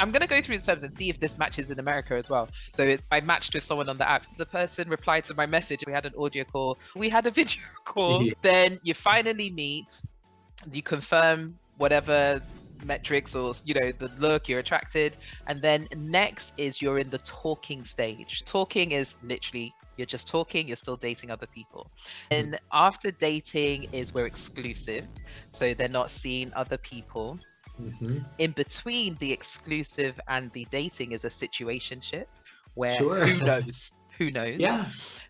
I'm going to go through the terms and see if this matches in America as well. So I matched with someone on the app. The person replied to my message. We had an audio call. We had a video call. Yeah. Then you finally meet. You confirm whatever metrics or, the look, you're attracted. And then next is you're in the talking stage. Talking is literally, you're just talking, you're still dating other people. And after dating is we're exclusive. So they're not seeing other people. Mm-hmm. In between the exclusive and the dating is a situationship where Sure. who knows. Yeah.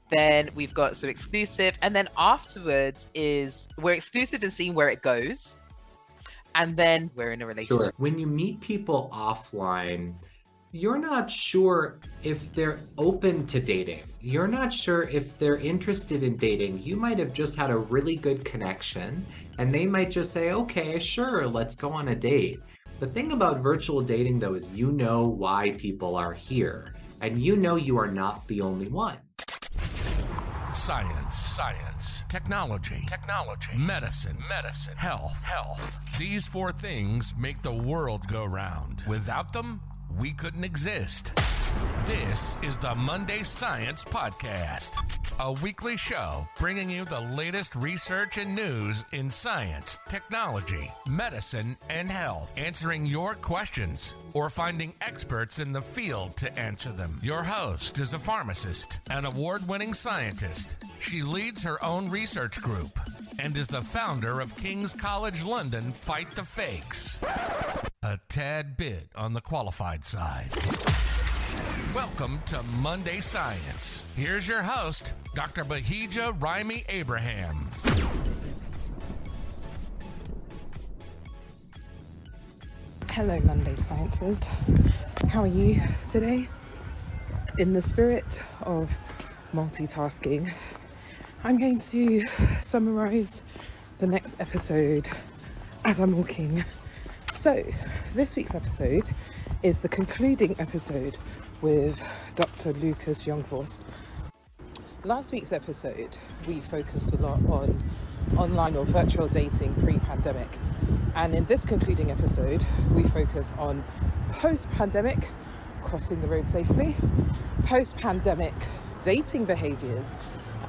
Then we've got so exclusive, and then afterwards is we're exclusive and seeing where it goes, and then we're in a relationship. Sure. When you meet people offline, you're not sure if they're open to dating. You're not sure if they're interested in dating. You might have just had a really good connection and they might just say, okay, sure, let's go on a date. The thing about virtual dating though is you know why people are here and you know you are not the only one. Science. Technology. Medicine. Health. These four things make the world go round. Without them, we couldn't exist. This is the Monday Science Podcast, a weekly show bringing you the latest research and news in science, technology, medicine, and health, answering your questions or finding experts in the field to answer them. Your host is a pharmacist, an award-winning scientist. She leads her own research group and is the founder of King's College London Fight the Fakes. A tad bit on the qualified side. Welcome to Monday Science. Here's your host, Dr. Bahijja Raimi-Abraham. Hello, Monday Sciences. How are you today? In the spirit of multitasking, I'm going to summarize the next episode as I'm walking. So, this week's episode is the concluding episode with Dr. Lucas Youngvorst. Last week's episode, we focused a lot on online or virtual dating pre-pandemic. And in this concluding episode, we focus on post-pandemic, crossing the road safely, post-pandemic dating behaviors,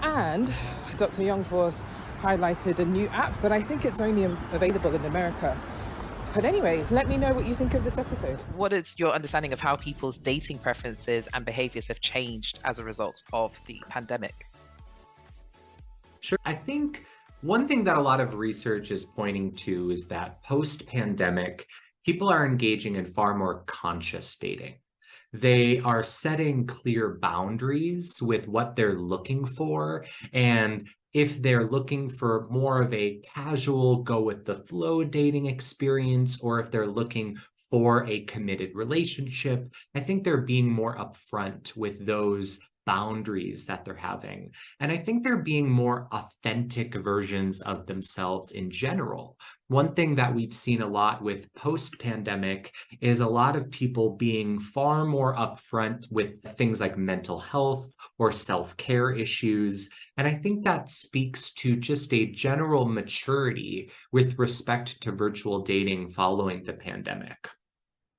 and Dr. Youngvorst highlighted a new app, but I think it's only available in America. But anyway, let me know what you think of this episode. What is your understanding of how people's dating preferences and behaviors have changed as a result of the pandemic? Sure. I think one thing that a lot of research is pointing to is that post-pandemic, people are engaging in far more conscious dating. They are setting clear boundaries with what they're looking for, and if they're looking for more of a casual, go with the flow dating experience, or if they're looking for a committed relationship, I think they're being more upfront with those boundaries that they're having. And I think they're being more authentic versions of themselves in general. One thing that we've seen a lot with post-pandemic is a lot of people being far more upfront with things like mental health or self-care issues. And I think that speaks to just a general maturity with respect to virtual dating following the pandemic.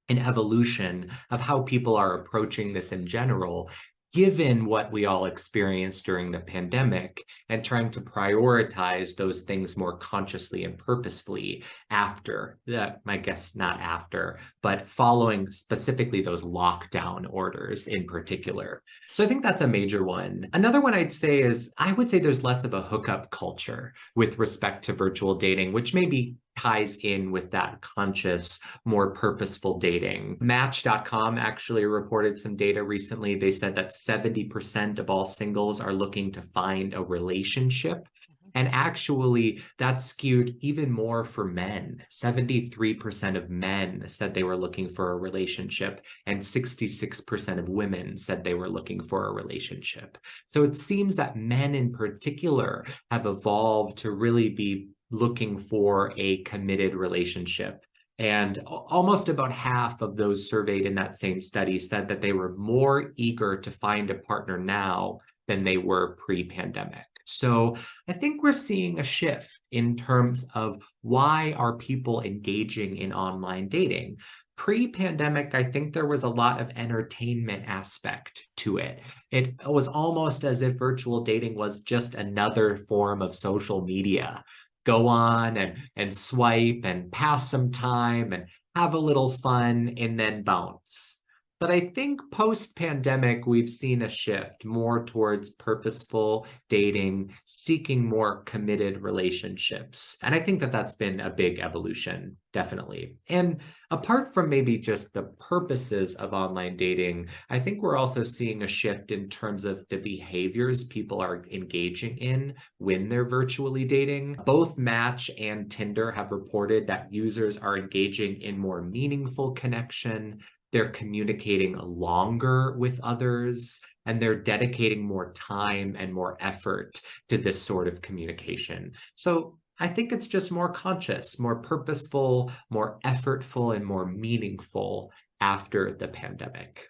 An evolution of how people are approaching this in general, given what we all experienced during the pandemic, and trying to prioritize those things more consciously and purposefully after, I guess not after, but following specifically those lockdown orders in particular. So I think that's a major one. Another one I would say there's less of a hookup culture with respect to virtual dating, which maybe ties in with that conscious, more purposeful dating. Match.com actually reported some data recently. They said that 70% of all singles are looking to find a relationship. And actually, that skewed even more for men. 73% of men said they were looking for a relationship, and 66% of women said they were looking for a relationship. So it seems that men in particular have evolved to really be looking for a committed relationship. And almost about half of those surveyed in that same study said that they were more eager to find a partner now than they were pre-pandemic. So I think we're seeing a shift in terms of why are people engaging in online dating. Pre-pandemic, I think there was a lot of entertainment aspect to it. It was almost as if virtual dating was just another form of social media. Go on and swipe and pass some time and have a little fun and then bounce. But I think post-pandemic, we've seen a shift more towards purposeful dating, seeking more committed relationships. And I think that that's been a big evolution, definitely. And apart from maybe just the purposes of online dating, I think we're also seeing a shift in terms of the behaviors people are engaging in when they're virtually dating. Both Match and Tinder have reported that users are engaging in more meaningful connection. They're communicating longer with others, and they're dedicating more time and more effort to this sort of communication. So I think it's just more conscious, more purposeful, more effortful, and more meaningful after the pandemic.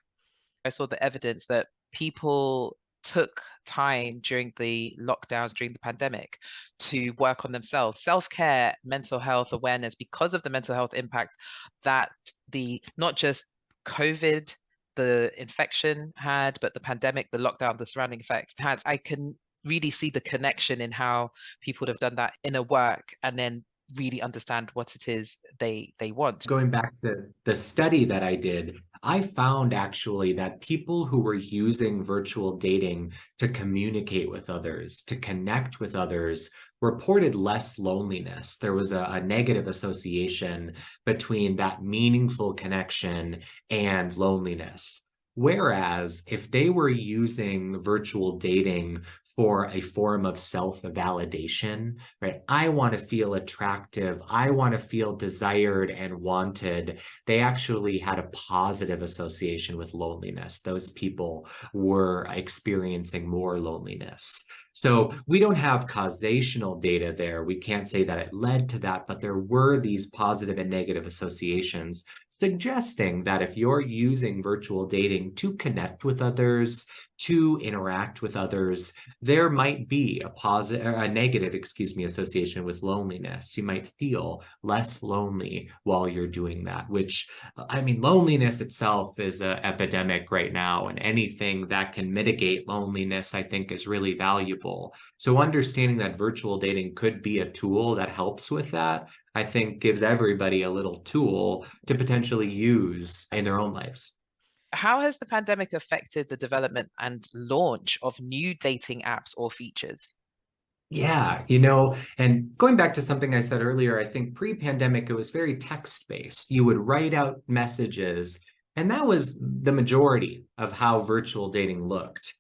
I saw the evidence that people took time during the lockdowns, during the pandemic, to work on themselves. Self-care, mental health awareness, because of the mental health impacts that the not just COVID, the infection had, but the pandemic, the lockdown, the surrounding effects had. I can really see the connection in how people would have done that inner work and then really understand what it is they want. Going back to the study that I did, I found actually that people who were using virtual dating to communicate with others, to connect with others, reported less loneliness. There was a negative association between that meaningful connection and loneliness. Whereas if they were using virtual dating for a form of self-validation, right? I want to feel attractive. I want to feel desired and wanted. They actually had a positive association with loneliness. Those people were experiencing more loneliness. So we don't have causational data there. We can't say that it led to that, but there were these positive and negative associations suggesting that if you're using virtual dating to connect with others, to interact with others, there might be a negative association with loneliness. You might feel less lonely while you're doing that, which, I mean, loneliness itself is an epidemic right now, and anything that can mitigate loneliness, I think, is really valuable. So understanding that virtual dating could be a tool that helps with that, I think gives everybody a little tool to potentially use in their own lives. How has the pandemic affected the development and launch of new dating apps or features? Yeah, and going back to something I said earlier, I think pre-pandemic, it was very text-based. You would write out messages, and that was the majority of how virtual dating looked.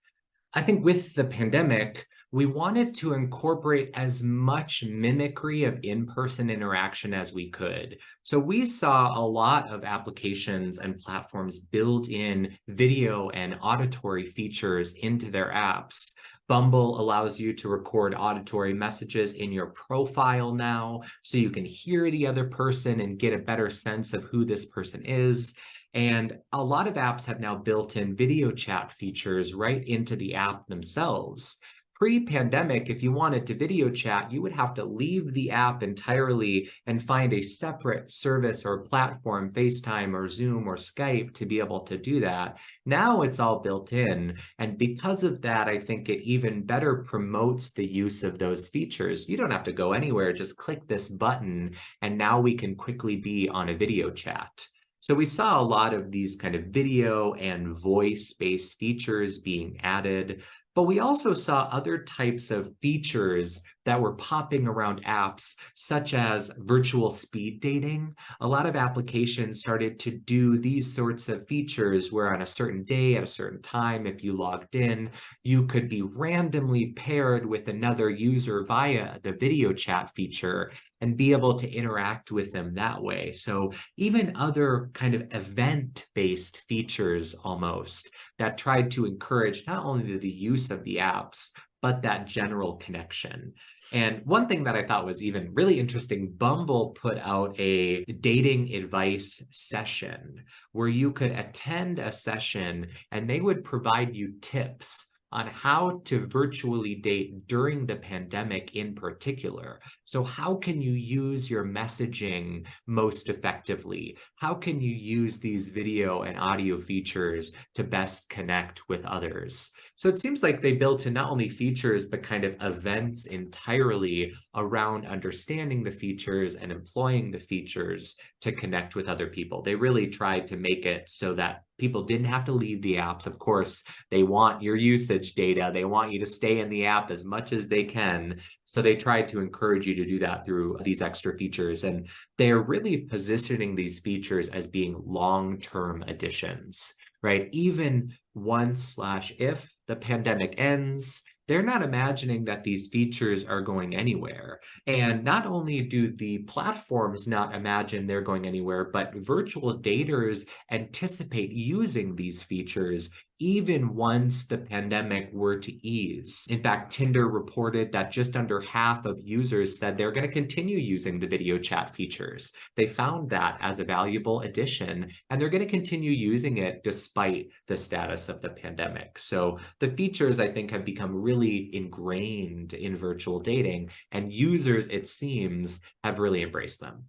I think with the pandemic, we wanted to incorporate as much mimicry of in-person interaction as we could. So we saw a lot of applications and platforms build in video and auditory features into their apps. Bumble allows you to record auditory messages in your profile now, so you can hear the other person and get a better sense of who this person is. And a lot of apps have now built in video chat features right into the app themselves. Pre-pandemic, if you wanted to video chat, you would have to leave the app entirely and find a separate service or platform, FaceTime or Zoom or Skype, to be able to do that. Now it's all built in. And because of that, I think it even better promotes the use of those features. You don't have to go anywhere, just click this button, and now we can quickly be on a video chat. So we saw a lot of these kind of video and voice-based features being added, but we also saw other types of features that were popping around apps, such as virtual speed dating. A lot of applications started to do these sorts of features where on a certain day at a certain time, if you logged in, you could be randomly paired with another user via the video chat feature and be able to interact with them that way. So even other kind of event-based features almost that tried to encourage not only the use of the apps, but that general connection. And one thing that I thought was even really interesting, Bumble put out a dating advice session where you could attend a session and they would provide you tips on how to virtually date during the pandemic in particular. So how can you use your messaging most effectively? How can you use these video and audio features to best connect with others? So it seems like they built in not only features, but kind of events entirely around understanding the features and employing the features to connect with other people. They really tried to make it so that people didn't have to leave the apps. Of course, they want your usage data. They want you to stay in the app as much as they can. So they tried to encourage you to do that through these extra features. And they're really positioning these features as being long-term additions, right? Even once/if the pandemic ends, they're not imagining that these features are going anywhere. And not only do the platforms not imagine they're going anywhere, but virtual daters anticipate using these features even once the pandemic were to ease. In fact, Tinder reported that just under half of users said they're going to continue using the video chat features. They found that as a valuable addition, and they're going to continue using it despite the status of the pandemic. So the features, I think, have become really ingrained in virtual dating, and users, it seems, have really embraced them.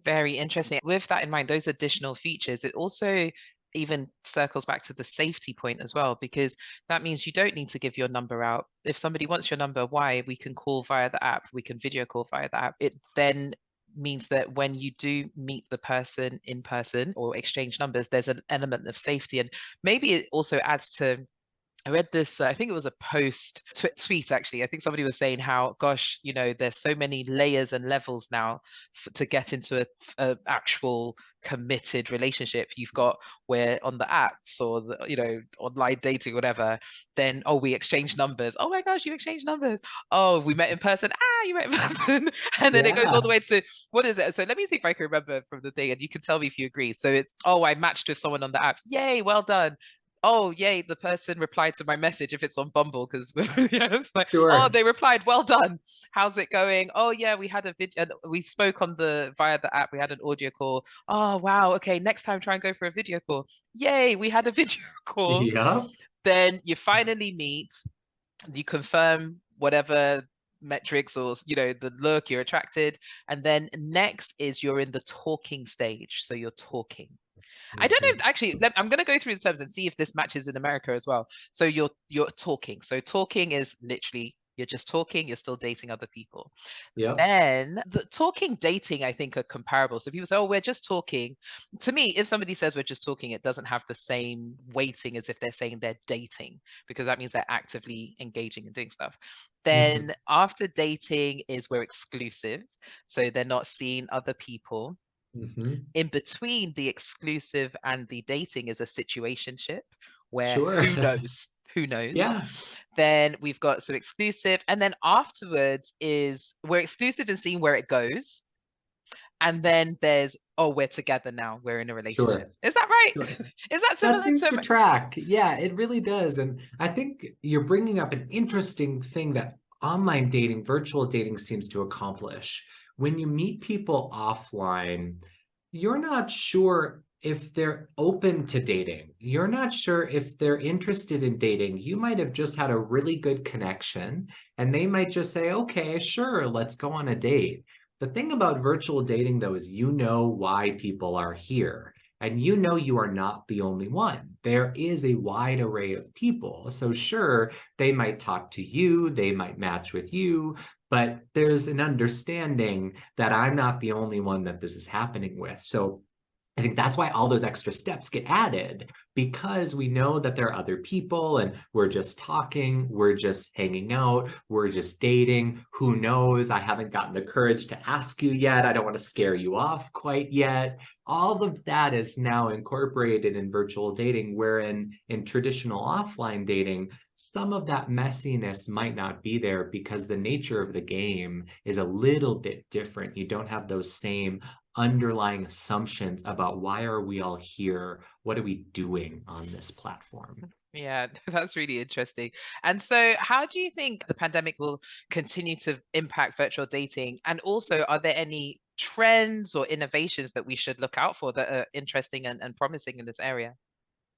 Very interesting. With that in mind, those additional features, it also even circles back to the safety point as well, because that means you don't need to give your number out. If somebody wants your number, why? We can call via the app, we can video call via the app. It then means that when you do meet the person in person or exchange numbers, there's an element of safety. And maybe it also adds to, I read this, I think it was a post tweet actually. I think somebody was saying how, gosh, there's so many layers and levels now to get into a actual committed relationship. You've got where on the apps or online dating, whatever, then, oh, we exchange numbers. Oh my gosh, you exchange numbers. Oh, we met in person. You met in person. And then it goes all the way to, what is it? So let me see if I can remember from the thing, and you can tell me if you agree. So it's, oh, I matched with someone on the app. Yay, well done. Oh, yay, the person replied to my message if it's on Bumble, because it's like, Sure. oh, they replied, well done. How's it going? Oh, yeah, we had a video, we spoke via the app, we had an audio call. Oh, wow, okay, next time try and go for a video call. Yay, we had a video call. Yeah. Then you finally meet, you confirm whatever metrics or the look, you're attracted, and then next is you're in the talking stage. So you're talking. I don't know if actually, I'm going to go through the terms and see if this matches in America as well. So you're talking. So talking is literally, you're just talking, you're still dating other people. Yeah. Then the talking, dating, I think are comparable. So people say, oh, we're just talking. To me, if somebody says we're just talking, it doesn't have the same weighting as if they're saying they're dating, because that means they're actively engaging and doing stuff. Then after dating is we're exclusive. So they're not seeing other people. In between the exclusive and the dating is a situationship where who knows. Yeah. Then we've got some exclusive, and then afterwards is we're exclusive and seeing where it goes. And then there's, oh, we're together now, we're in a relationship. Sure. Is that right? Sure. Is that similar? That seems to track. Yeah, it really does. And I think you're bringing up an interesting thing that online dating, virtual dating seems to accomplish. When you meet people offline, you're not sure if they're open to dating. You're not sure if they're interested in dating. You might have just had a really good connection, and they might just say, okay, sure, let's go on a date. The thing about virtual dating, though, is you know why people are here. And you know you are not the only one. There is a wide array of people. So sure, they might talk to you, they might match with you, but there's an understanding that I'm not the only one that this is happening with. So I think that's why all those extra steps get added, because we know that there are other people and we're just talking, we're just hanging out, we're just dating. Who knows? I haven't gotten the courage to ask you yet. I don't want to scare you off quite yet. All of that is now incorporated in virtual dating, wherein in traditional offline dating, some of that messiness might not be there because the nature of the game is a little bit different. You don't have those same underlying assumptions about why are we all here? What are we doing on this platform? Yeah, that's really interesting. And so how do you think the pandemic will continue to impact virtual dating? And also, are there any trends or innovations that we should look out for that are interesting and promising in this area?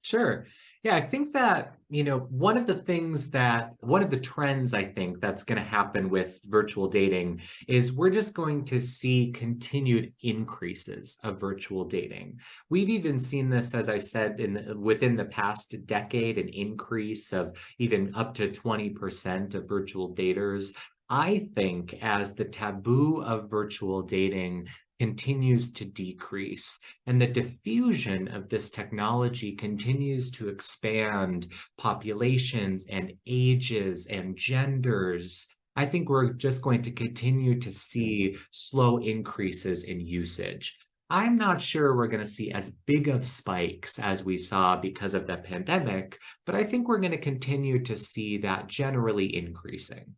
Sure. Yeah, I think that, one of the trends I think that's going to happen with virtual dating is we're just going to see continued increases of virtual dating. We've even seen this, as I said, within the past decade, an increase of even up to 20% of virtual daters. I think as the taboo of virtual dating continues to decrease and the diffusion of this technology continues to expand populations and ages and genders, I think we're just going to continue to see slow increases in usage. I'm not sure we're going to see as big of spikes as we saw because of the pandemic, but I think we're going to continue to see that generally increasing.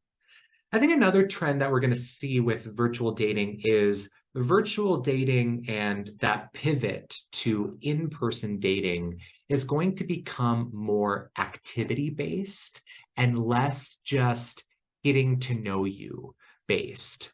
I think another trend that we're going to see with virtual dating is virtual dating, and that pivot to in-person dating is going to become more activity-based and less just getting to know you based.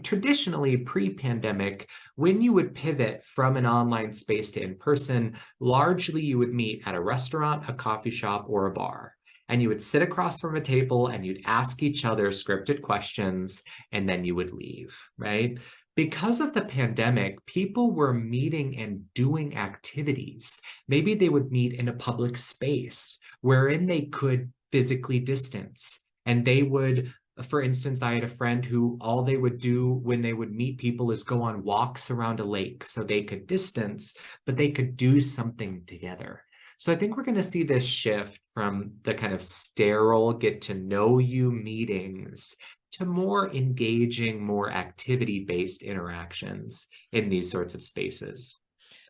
Traditionally, pre-pandemic, when you would pivot from an online space to in-person, largely you would meet at a restaurant, a coffee shop, or a bar. And you would sit across from a table and you'd ask each other scripted questions, and then you would leave, right? Because of the pandemic, people were meeting and doing activities. Maybe they would meet in a public space wherein they could physically distance. And they would, for instance, I had a friend who all they would do when they would meet people is go on walks around a lake so they could distance, but they could do something together. So I think we're going to see this shift from the kind of sterile get to know you meetings to more engaging, more activity-based interactions in these sorts of spaces.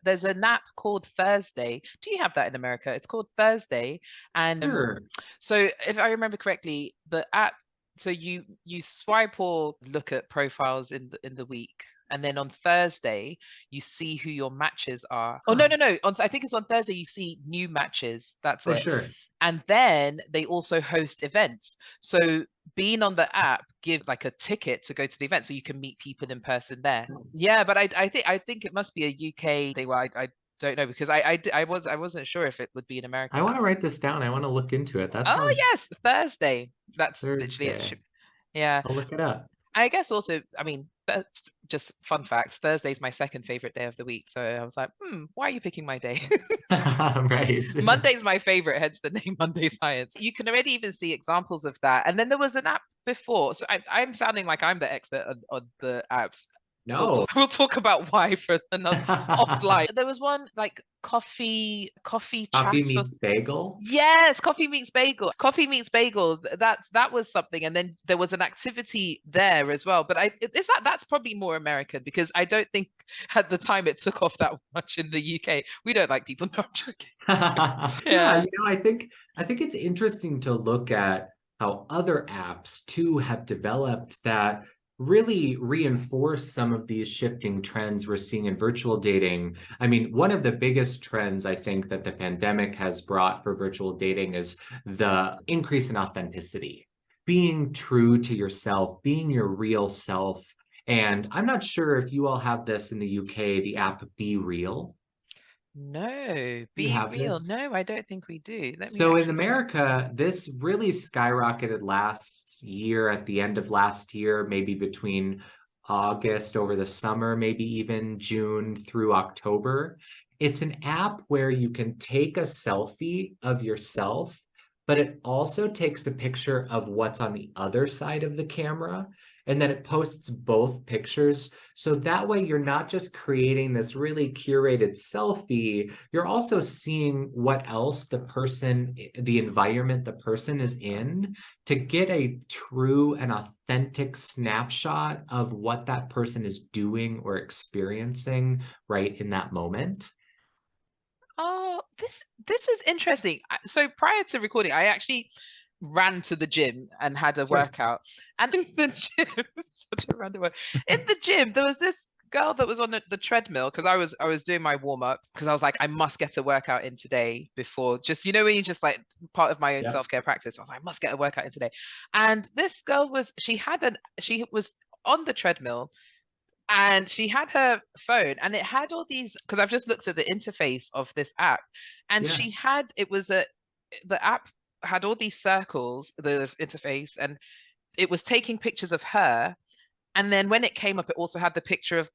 There's an app called Thursday. Do you have that in America? It's called Thursday. And Sure. so if I remember correctly, the app, so you swipe or look at profiles in the week. And then on Thursday, you see who your matches are. Oh, no. I think it's on Thursday, you see new matches. That's it. Sure. And then they also host events. So being on the app give like a ticket to go to the event so you can meet people in person there. Yeah, but I think it must be a UK thing. Well, I don't know, because I wasn't sure if it would be in America. I want to write this down. I want to look into it. That sounds yes, Thursday. That's literally it. Thursday. Yeah. I'll look it up. I guess also, I mean, that's just fun facts. Thursday's my second favorite day of the week. So I was like, why are you picking my day? Right. Monday's my favorite, hence the name Monday Science. You can already even see examples of that. And then there was an app before. So I'm sounding like I'm the expert on the apps. No. We'll talk about why for another offline. There was one like coffee chat. Meets bagel. Yes, coffee meets bagel. Coffee meets bagel. That was something, and then there was an activity there as well. But that's probably more American, because I don't think at the time it took off that much in the UK. We don't like people. No, I'm joking. Yeah, I think it's interesting to look at how other apps too have developed that really reinforce some of these shifting trends we're seeing in virtual dating. I mean, one of the biggest trends I think that the pandemic has brought for virtual dating is the increase in authenticity, being true to yourself, being your real self. And I'm not sure if you all have this in the UK, the app Be Real. No, Be Real. This? No, I don't think we do. So in America, this really skyrocketed last year, at the end of last year, maybe between August over the summer, maybe even June through October. It's an app where you can take a selfie of yourself, but it also takes a picture of what's on the other side of the camera. And then it posts both pictures. So that way you're not just creating this really curated selfie, you're also seeing what else the environment the person is in, to get a true and authentic snapshot of what that person is doing or experiencing right in that moment. Oh, this is interesting. So prior to recording, I actually ran to the gym and had a workout. And in the gym, such a random word. In the gym, there was this girl that was on the treadmill, because I was doing my warm-up, because I was like, I must get a workout in today before, just, when you just like part of my own self-care practice. I was like, I must get a workout in today. And this girl was on the treadmill, And she had her phone and it had all these, because I've just looked at the interface of this app, and Yeah. she had, the app had all these circles, the interface, and it was taking pictures of her. And then when it came up, it also had the picture of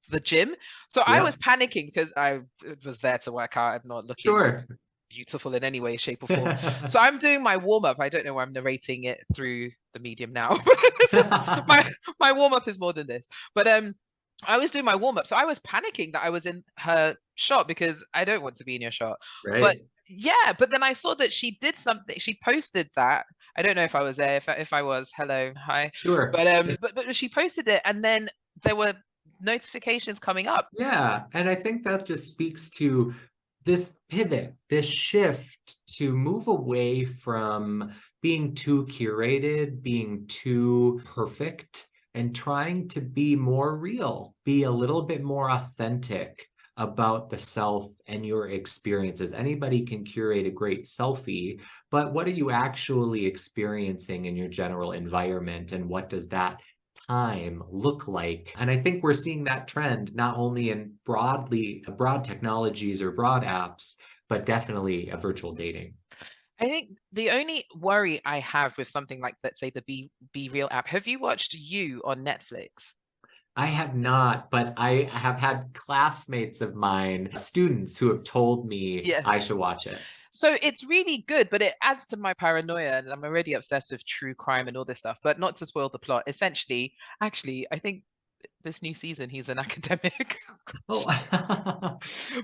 the gym. So I was Yep. panicking because I was there to work out. I'm not looking Sure. beautiful in any way, shape, or form. So I'm doing my warm up. I don't know why I'm narrating it through the medium now. This is my warm up is more than this. But I was doing my warm up, so I was panicking that I was in her shot because I don't want to be in your shot. But Right. yeah, but then I saw that she did something. She posted that. I don't know if I was there. If I was, hello, hi. Sure. But she posted it, and then there were notifications coming up. Yeah. And I think that just speaks to this pivot, this shift to move away from being too curated, being too perfect, and trying to be more real, be a little bit more authentic about the self and your experiences. Anybody can curate a great selfie, but what are you actually experiencing in your general environment? And what does that time look like? And I think we're seeing that trend not only in broad technologies or broad apps, but definitely a virtual dating. I think the only worry I have with something like, let's say, the Be Real app. Have you watched You on Netflix? I have not, but I have had classmates of mine, students who have told me Yes. I should watch it. So it's really good, but it adds to my paranoia, and I'm already obsessed with true crime and all this stuff. But not to spoil the plot, essentially, actually, I think this new season he's an academic. Oh,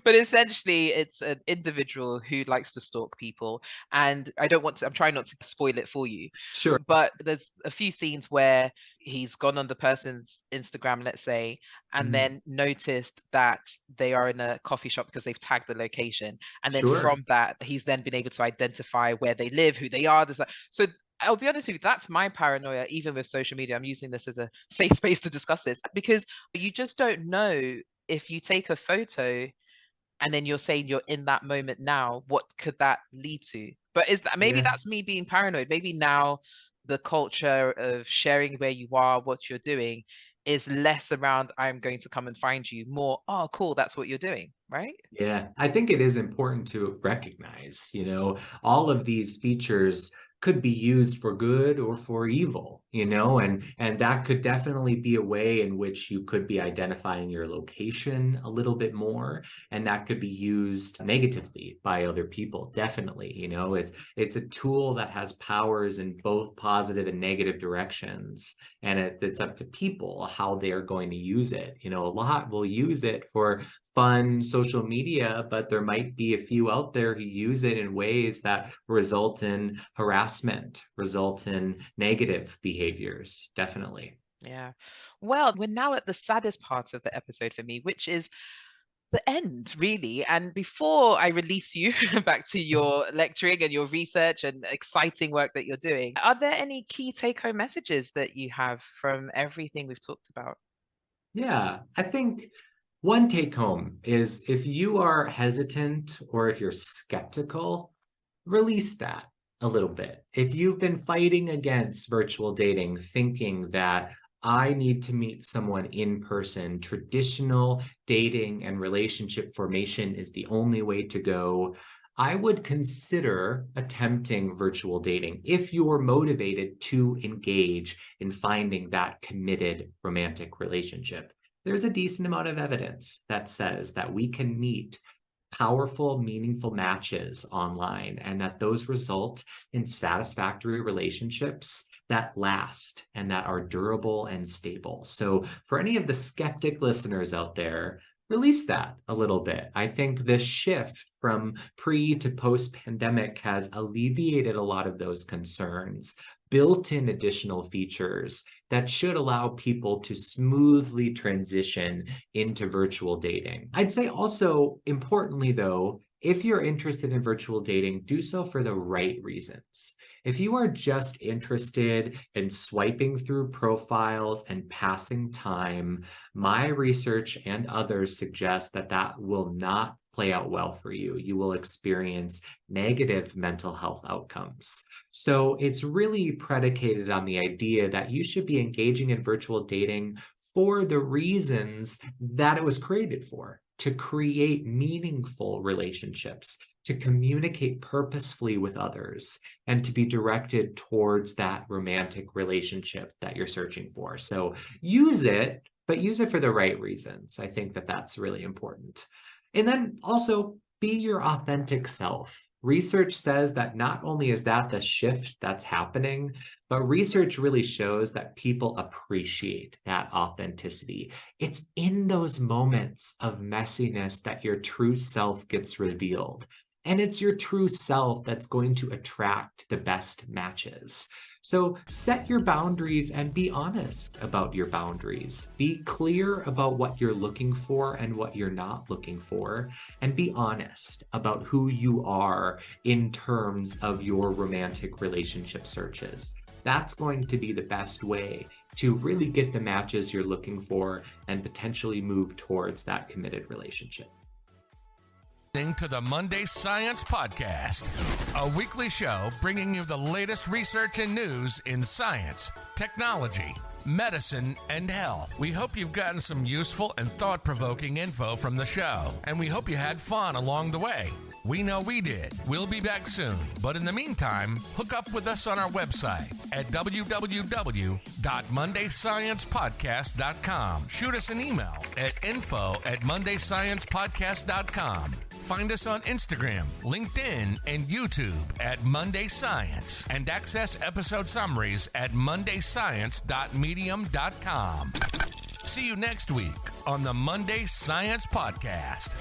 But essentially it's an individual who likes to stalk people, and I'm trying not to spoil it for you, sure, but there's a few scenes where he's gone on the person's Instagram, let's say, and Mm, then noticed that they are in a coffee shop because they've tagged the location, and then sure. from that he's then been able to identify where they live, who they are. So I'll be honest with you, that's my paranoia, even with social media. I'm using this as a safe space to discuss this, because you just don't know, if you take a photo and then you're saying you're in that moment now, what could that lead to? But is that, maybe Yeah. that's me being paranoid? Maybe now the culture of sharing where you are, what you're doing, is less around I'm going to come and find you, more, oh, cool, that's what you're doing, right? Yeah, I think it is important to recognize, all of these features could be used for good or for evil, and that could definitely be a way in which you could be identifying your location a little bit more, and that could be used negatively by other people. Definitely, it's a tool that has powers in both positive and negative directions, and it's up to people how they are going to use it. A lot will use it for fun social media, but there might be a few out there who use it in ways that result in harassment, result in negative behaviors. Definitely. Yeah. Well, we're now at the saddest part of the episode for me, which is the end, really. And before I release you back to your lecturing and your research and exciting work that you're doing, are there any key take-home messages that you have from everything we've talked about? Yeah, I think one take home is, if you are hesitant or if you're skeptical, release that a little bit. If you've been fighting against virtual dating, thinking that I need to meet someone in person, traditional dating and relationship formation is the only way to go, I would consider attempting virtual dating if you're motivated to engage in finding that committed romantic relationship. There's a decent amount of evidence that says that we can meet powerful, meaningful matches online, and that those result in satisfactory relationships that last and that are durable and stable. So for any of the skeptic listeners out there, release that a little bit. I think this shift from pre to post pandemic has alleviated a lot of those concerns, built in additional features that should allow people to smoothly transition into virtual dating. I'd say also, importantly though, if you're interested in virtual dating, do so for the right reasons. If you are just interested in swiping through profiles and passing time, my research and others suggest that that will not play out well for you. You will experience negative mental health outcomes. So it's really predicated on the idea that you should be engaging in virtual dating for the reasons that it was created for, to create meaningful relationships, to communicate purposefully with others, and to be directed towards that romantic relationship that you're searching for. So use it, but use it for the right reasons. I think that that's really important. And then also be your authentic self. Research says that not only is that the shift that's happening, but research really shows that people appreciate that authenticity. It's in those moments of messiness that your true self gets revealed. And it's your true self that's going to attract the best matches. So set your boundaries and be honest about your boundaries. Be clear about what you're looking for and what you're not looking for, and be honest about who you are in terms of your romantic relationship searches. That's going to be the best way to really get the matches you're looking for and potentially move towards that committed relationship. To the Monday Science Podcast, a weekly show bringing you the latest research and news in science, technology, medicine, and health. We hope you've gotten some useful and thought-provoking info from the show, and we hope you had fun along the way. We know we did. We'll be back soon, but in the meantime, hook up with us on our website at www.mondaysciencepodcast.com. Shoot us an email at info@mondaysciencepodcast.com. Find us on Instagram, LinkedIn, and YouTube at Monday Science, and access episode summaries at mondayscience.medium.com. See you next week on the Monday Science Podcast.